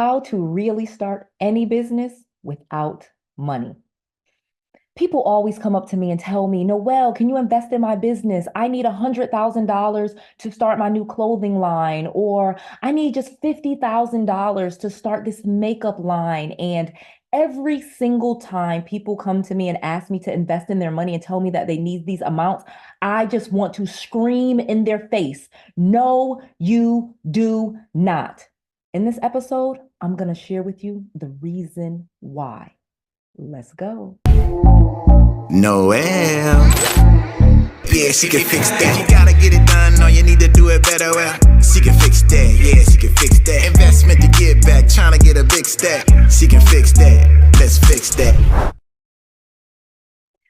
How to really start any business without money. People always come up to me and tell me, Noelle, can you invest in my business? I need $100,000 to start my new clothing line, or I need just $50,000 to start this makeup line. And every single time people come to me and ask me to invest in their money and tell me that they need these amounts, I just want to scream in their face, no, you do not. In this episode, I'm going to share with you the reason why. Let's go. Noelle. Yeah, she can fix that. You gotta get it done, or you need to do it better. Well, she can fix that. Yeah, she can fix that. Investment to get back, trying to get a big stack. She can fix that. Let's fix that.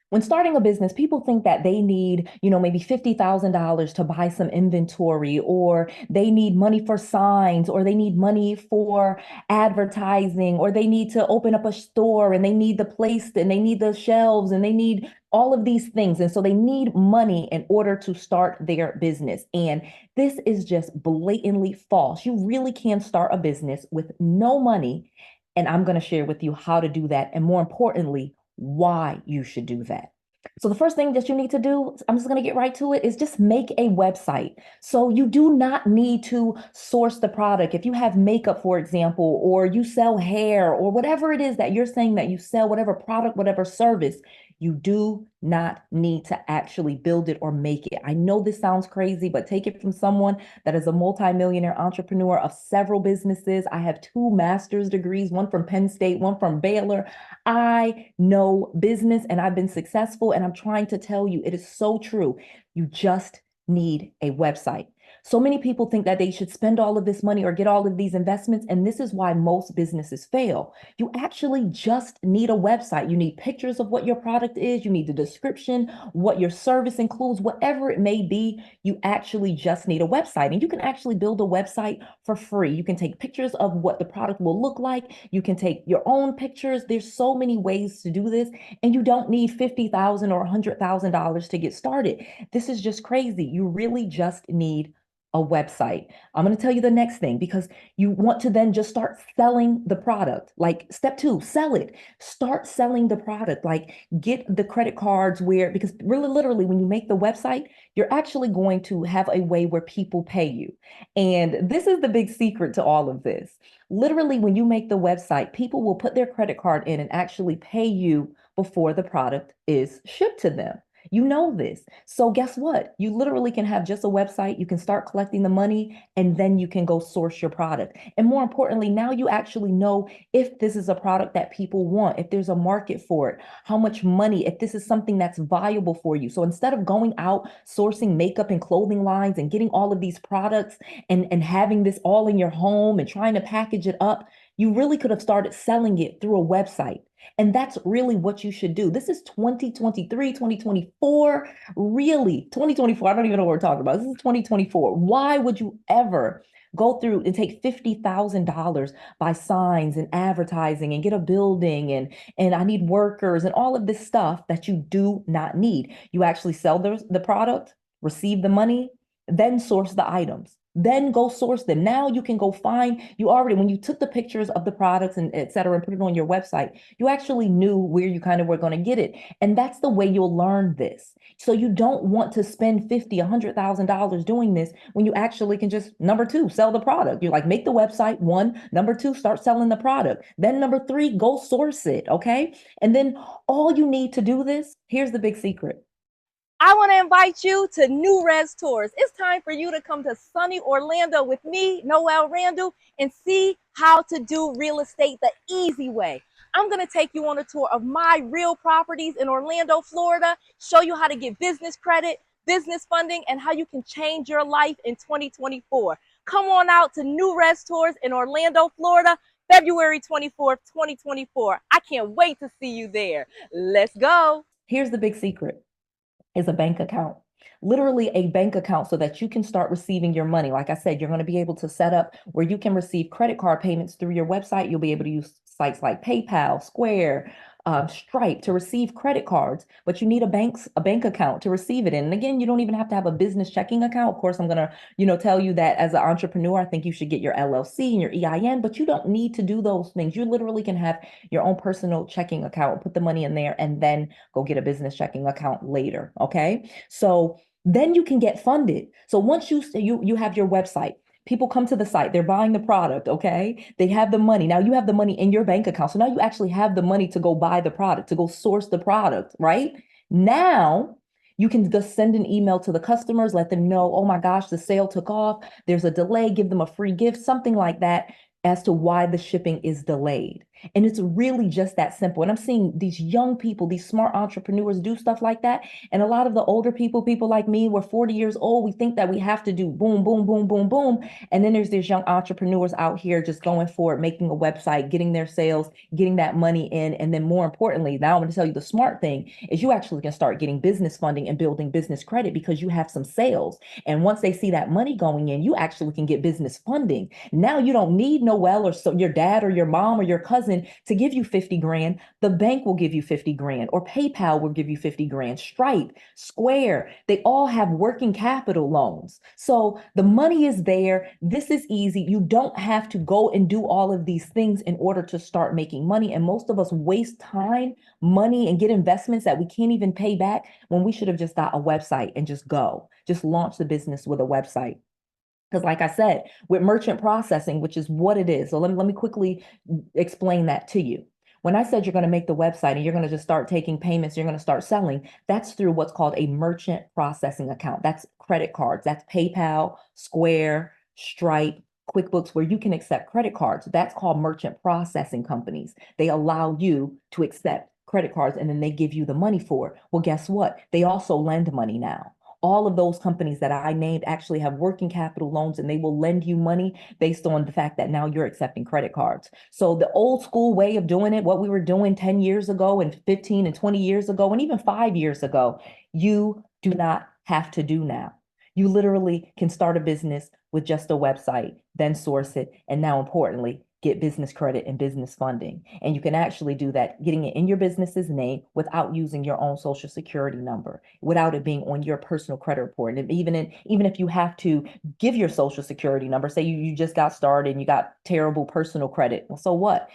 When starting a business, people think that they need, maybe $50,000 to buy some inventory, or they need money for signs, or they need money for advertising, or they need to open up a store and they need the place and they need the shelves and they need all of these things. And so they need money in order to start their business. And this is just blatantly false. You really can start a business with no money. And I'm going to share with you how to do that. And more importantly, why you should do that. So the first thing that you need to do, I'm just going to get right to it, is just make a website. So you do not need to source the product. If you have makeup, for example, or you sell hair, or whatever it is that you're saying that you sell, whatever product, whatever service, you do not need to actually build it or make it. I know this sounds crazy, but take it from someone that is a multimillionaire entrepreneur of several businesses. I have 2 master's degrees, one from Penn State, one from Baylor. I know business and I've been successful, and I'm trying to tell you, it is so true. You just need a website. So many people think that they should spend all of this money or get all of these investments, and this is why most businesses fail. You actually just need a website. You need pictures of what your product is. You need the description, what your service includes, whatever it may be. You actually just need a website, and you can actually build a website for free. You can take pictures of what the product will look like. You can take your own pictures. There's so many ways to do this, and you don't need $50,000 or $100,000 to get started. This is just crazy. You really just need a website. I'm going to tell you the next thing, because you want to then just start selling the product. Like step 2, sell it. Start selling the product. Like get the credit cards because really literally when you make the website, you're actually going to have a way where people pay you. And this is the big secret to all of this. Literally, when you make the website, people will put their credit card in and actually pay you before the product is shipped to them. You know this. So guess what? You literally can have just a website. You can start collecting the money, and then you can go source your product. And more importantly, now you actually know if this is a product that people want, if there's a market for it, how much money, if this is something that's viable for you. So instead of going out sourcing makeup and clothing lines and getting all of these products and having this all in your home and trying to package it up, you really could have started selling it through a website. And that's really what you should do. This is 2023, 2024, really 2024. I don't even know what we're talking about. This is 2024. Why would you ever go through and take $50,000, buy signs and advertising and get a building and I need workers and all of this stuff that you do not need? You actually sell the product, receive the money, then source the items. Then go source them. Now you can go find, when you took the pictures of the products and et cetera and put it on your website, you actually knew where you kind of were going to get it. And that's the way you'll learn this. So you don't want to spend $50,000, $100,000 doing this when you actually can just, number 2, sell the product. You're like, make the website, 1. Number 2, start selling the product. Then number 3, go source it. Okay. And then all you need to do this, here's the big secret. I want to invite you to New Res Tours. It's time for you to come to sunny Orlando with me, Noelle Randall, and see how to do real estate the easy way. I'm going to take you on a tour of my real properties in Orlando, Florida, show you how to get business credit, business funding, and how you can change your life in 2024. Come on out to New Res Tours in Orlando, Florida, February 24th, 2024. I can't wait to see you there. Let's go. Here's the big secret. Is a bank account. Literally a bank account so that you can start receiving your money. Like I said, you're going to be able to set up where you can receive credit card payments through your website. You'll be able to use sites like PayPal, Square, Stripe to receive credit cards, but you need a bank account to receive it in. And again, you don't even have to have a business checking account. Of course, I'm gonna, tell you that as an entrepreneur, I think you should get your LLC and your EIN, but you don't need to do those things. You literally can have your own personal checking account, put the money in there, and then go get a business checking account later. Okay. So then you can get funded. So once you have your website, people come to the site, they're buying the product, okay? They have the money. Now you have the money in your bank account. So now you actually have the money to go buy the product, to go source the product, right? Now you can just send an email to the customers, let them know, oh my gosh, the sale took off. There's a delay, give them a free gift, something like that, as to why the shipping is delayed. And it's really just that simple. And I'm seeing these young people, these smart entrepreneurs do stuff like that. And a lot of the older people like me, we're 40 years old, we think that we have to do boom, boom, boom, boom, boom. And then there's these young entrepreneurs out here just going for it, making a website, getting their sales, getting that money in. And then more importantly, now I'm going to tell you the smart thing is you actually can start getting business funding and building business credit because you have some sales. And once they see that money going in, you actually can get business funding. Now you don't need Noel or your dad or your mom or your cousin to give you 50 grand. The bank will give you 50 grand, or PayPal will give you 50 grand. Stripe, Square, they all have working capital loans. So the money is there. This is easy. You don't have to go and do all of these things in order to start making money. And most of us waste time, money, and get investments that we can't even pay back when we should have just got a website and just launch the business with a website. Because like I said, with merchant processing, which is what it is. So let me quickly explain that to you. When I said you're going to make the website and you're going to just start taking payments, you're going to start selling, that's through what's called a merchant processing account. That's credit cards. That's PayPal, Square, Stripe, QuickBooks, where you can accept credit cards. That's called merchant processing companies. They allow you to accept credit cards and then they give you the money for it. Well, guess what? They also lend money now. All of those companies that I named actually have working capital loans and they will lend you money based on the fact that now you're accepting credit cards. So the old school way of doing it, what we were doing 10 years ago and 15 and 20 years ago, and even 5 years ago, you do not have to do now. You literally can start a business with just a website, then source it, and now importantly, get business credit and business funding. And you can actually do that, getting it in your business's name without using your own social security number, without it being on your personal credit report. And even if you have to give your social security number, say you just got started and you got terrible personal credit, well, so what?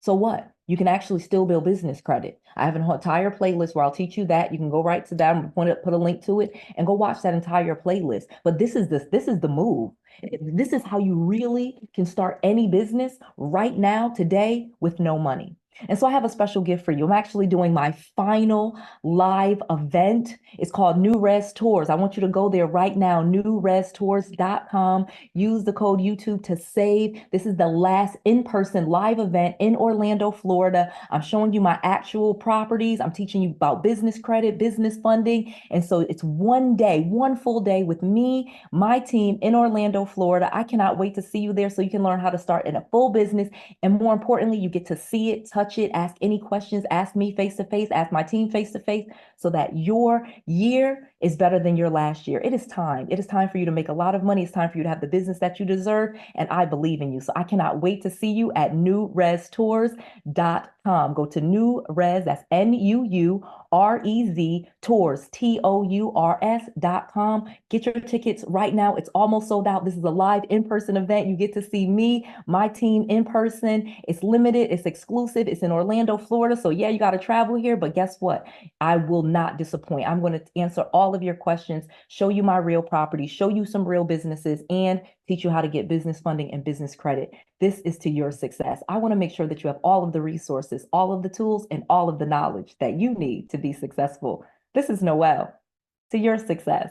So what? You can actually still build business credit. I have an entire playlist where I'll teach you that. You can go right to that, put a link to it and go watch that entire playlist. But this is the move. This is how you really can start any business right now, today, with no money. And so I have a special gift for you. I'm actually doing my final live event. It's called New Res Tours. I want you to go there right now, newrestours.com. Use the code YouTube to save. This is the last in-person live event in Orlando, Florida. I'm showing you my actual properties. I'm teaching you about business credit, business funding. And so it's one day, one full day with me, my team in Orlando, Florida. I cannot wait to see you there so you can learn how to start in a full business. And more importantly, you get to see it, touch it, ask any questions, ask me face to face, ask my team face to face, so that your year is better than your last year. It is time. It is time for you to make a lot of money. It's time for you to have the business that you deserve. And I believe in you. So I cannot wait to see you at newrestours.com. Go to New Res, that's NUUREZ Tours, TOURS.com. Get your tickets right now. It's almost sold out. This is a live in-person event. You get to see me, my team in person. It's limited. It's exclusive. It's in Orlando, Florida. So yeah, you got to travel here, but guess what? I will not disappoint. I'm going to answer all of your questions, show you my real property, show you some real businesses, and teach you how to get business funding and business credit. This is to your success. I want to make sure that you have all of the resources, all of the tools, and all of the knowledge that you need to be successful. This is Noel, to your success.